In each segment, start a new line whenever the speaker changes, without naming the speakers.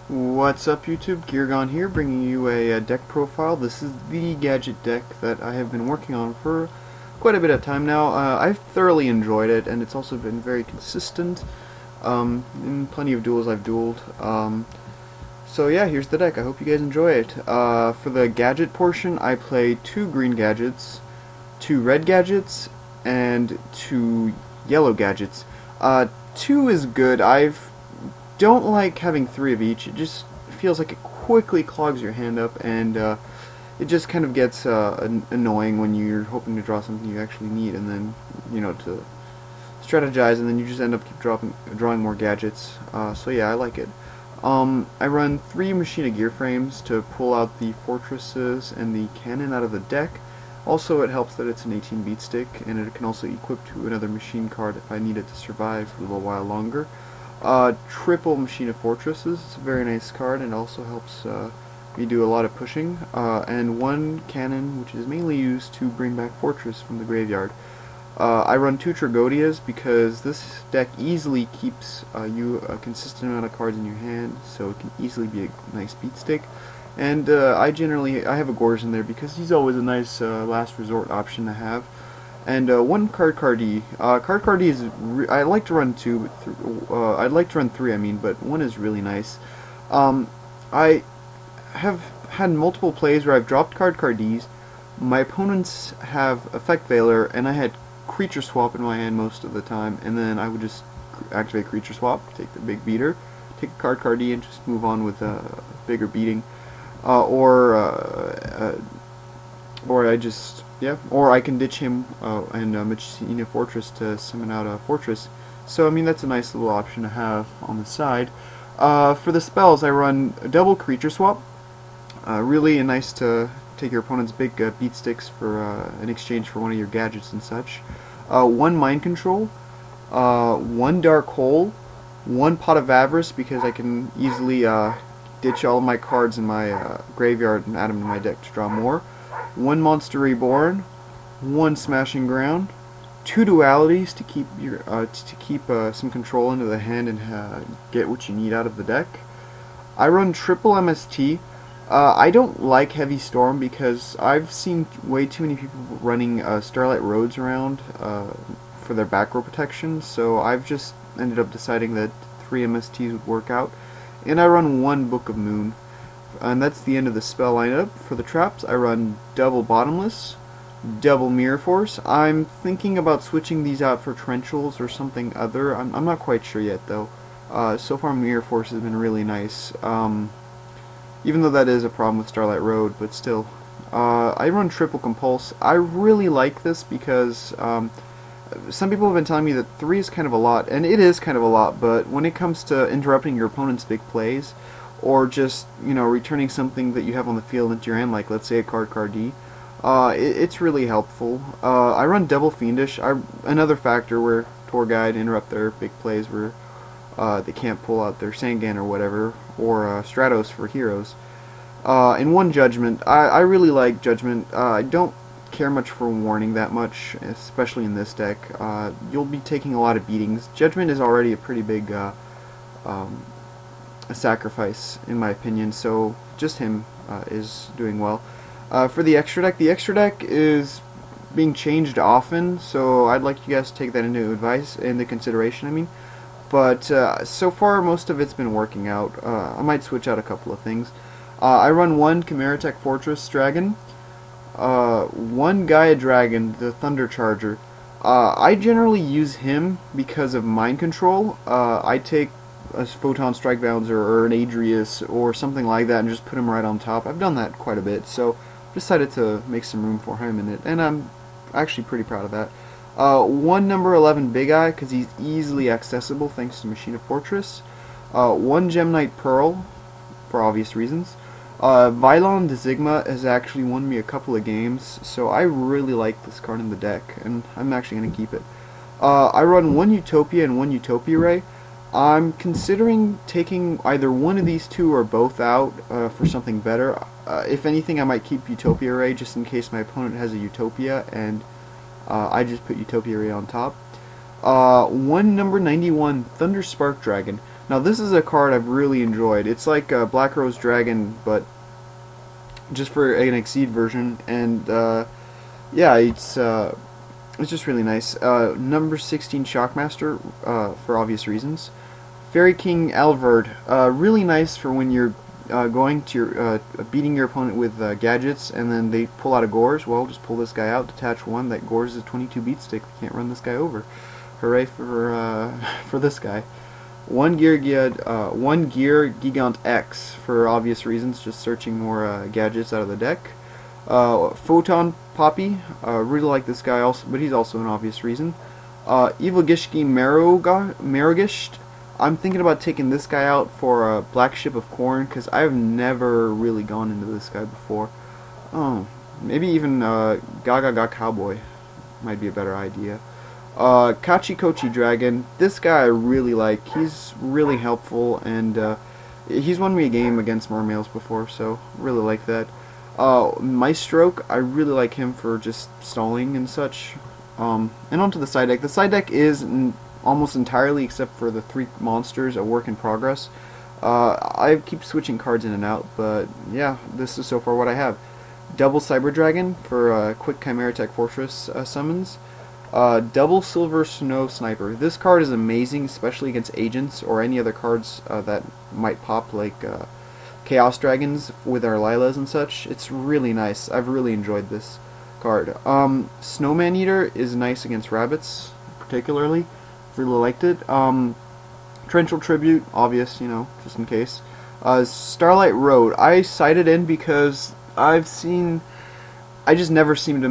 What's up YouTube, Geargon here, bringing you a deck profile. This is the Gadget deck that I have been working on for quite a bit of time now. I've thoroughly enjoyed it, and it's also been very consistent. In plenty of duels I've dueled. So yeah, here's the deck. I hope you guys enjoy it. For the Gadget portion, I play 2 green Gadgets, 2 red Gadgets, and 2 yellow Gadgets. 2 is good. Don't like having 3 of each. It just feels like it quickly clogs your hand up, and it just kind of gets annoying when you're hoping to draw something you actually need, and then to strategize, and then you just end up drawing more gadgets. So yeah, I like it. I run 3 Machina gear frames to pull out the fortresses and the cannon out of the deck. Also, it helps that it's an 18-beat stick, and it can also equip to another machine card if I need it to survive for a little while longer. Triple Machina Fortresses, it's a very nice card, and it also helps me do a lot of pushing. And 1 cannon, which is mainly used to bring back Fortress from the graveyard. I run 2 Tragodias because this deck easily keeps you a consistent amount of cards in your hand, so it can easily be a nice beat stick. And I have a Gorge in there because he's always a nice last resort option to have. And 1 Card-Cardee. Card-Cardee is I like to run 2, but I'd like to run 3. I mean, but 1 is really nice. I have had multiple plays where I've dropped Card-Cardees. My opponents have Effect Veiler, and I had Creature Swap in my hand most of the time, and then I would just activate Creature Swap, take the big beater, take a Card-Cardee, and just move on with a bigger beating. Or I can ditch him and Machina Fortress to summon out a Fortress. So I mean, that's a nice little option to have on the side. For the spells, I run a double Creature Swap. Really nice to take your opponent's big beat sticks for in exchange for one of your gadgets and such. 1 Mind Control, 1 Dark Hole, 1 Pot of Avarice because I can easily ditch all of my cards in my graveyard and add them to my deck to draw more. 1 Monster Reborn, 1 Smashing Ground, 2 Dualities to keep some control into the hand and get what you need out of the deck. I run triple MST. I don't like Heavy Storm because I've seen way too many people running Starlight Roads around for their back row protection, so I've just ended up deciding that 3 MSTs would work out. And I run 1 Book of Moon. And that's the end of the spell lineup. For the traps, I run double Bottomless, double Mirror Force. I'm thinking about switching these out for Torrentials or something other. I'm not quite sure yet, though. So far, Mirror Force has been really nice. Even though that is a problem with Starlight Road, but still. I run triple Compulse. I really like this because some people have been telling me that 3 is kind of a lot, and it is kind of a lot, but when it comes to interrupting your opponent's big plays, or just, returning something that you have on the field into your hand, like, let's say, a Card-Cardee, it's really helpful. I run double Fiendish, another factor where Tour Guide interrupt their big plays where they can't pull out their Sangan or whatever, or Stratos for heroes. And 1 Judgment. I really like Judgment. I don't care much for Warning that much, especially in this deck. You'll be taking a lot of beatings. Judgment is already a pretty big a sacrifice, in my opinion, so just him is doing well. For the extra deck is being changed often, so I'd like you guys to take that into consideration, I mean. But so far, most of it's been working out. I might switch out a couple of things. I run 1 Chimera Tech Fortress Dragon, 1 Gaia Dragon, the Thunder Charger. I generally use him because of Mind Control. I take a Photon Strike Bouncer or an Adrius or something like that and just put him right on top. I've done that quite a bit, so decided to make some room for him in it, and I'm actually pretty proud of that. 1 number 11 Big Eye because he's easily accessible thanks to Machina Fortress. 1 Gem Knight Pearl for obvious reasons. Vylon de Zigma has actually won me a couple of games, so I really like this card in the deck, and I'm actually going to keep it. I run 1 Utopia and 1 Utopia Ray. I'm considering taking either one of these 2 or both out for something better. If anything, I might keep Utopia Ray just in case my opponent has a Utopia, and I just put Utopia Ray on top. 1 number 91 Thunder Spark Dragon. Now this is a card I've really enjoyed. It's like a Black Rose Dragon, but just for an Exceed version, and yeah, it's just really nice. Number 16 Shockmaster, for obvious reasons. Fairy King Alvord, really nice for when you're going to your beating your opponent with gadgets, and then they pull out a Gores. Well, just pull this guy out, detach one. That Gores is a 22 beat stick. You can't run this guy over. Hooray for for this guy. One gear Gigant X for obvious reasons, just searching more gadgets out of the deck. Photon Poppy, really like this guy also, but he's also an obvious reason. Evil Gishki Marogisht, I'm thinking about taking this guy out for a Black Ship of Corn, because I've never really gone into this guy before. Oh, maybe even Gaga Cowboy might be a better idea. Kachikochi Dragon, this guy I really like. He's really helpful, and he's won me a game against Mermails before, so really like that. Maestroke, I really like him for just stalling and such. And onto the side deck. The side deck is almost entirely, except for the 3 monsters, a work in progress. I keep switching cards in and out, but yeah, this is so far what I have. Double Cyber Dragon for quick Chimera Tech Fortress summons. Double Silver Snow Sniper. This card is amazing, especially against agents or any other cards that might pop, like Chaos Dragons with our Lilas and such. It's really nice. I've really enjoyed this card. Snowman Eater is nice against rabbits, particularly. Really liked it. Torrential Tribute, obvious, you know, just in case. Starlight Road. I cited in because I just never seem to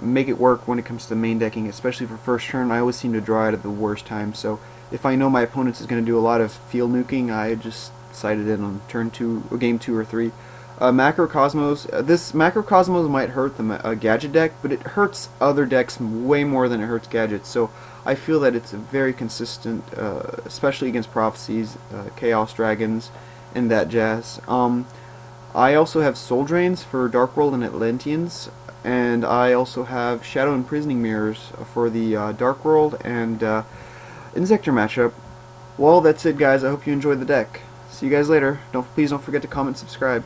make it work when it comes to main decking, especially for first turn. I always seem to draw it at the worst time, so if I know my opponent is going to do a lot of field nuking, I just cite it in on turn 2, or game 2 or 3. Macrocosmos. This Macrocosmos might hurt the Gadget deck, but it hurts other decks way more than it hurts Gadgets, so I feel that it's very consistent, especially against Prophecies, Chaos Dragons, and that jazz. I also have Soul Drains for Dark World and Atlanteans, and I also have Shadow Imprisoning Mirrors for the Dark World and Insector matchup. Well, that's it, guys. I hope you enjoyed the deck. See you guys later. Please don't forget to comment and subscribe.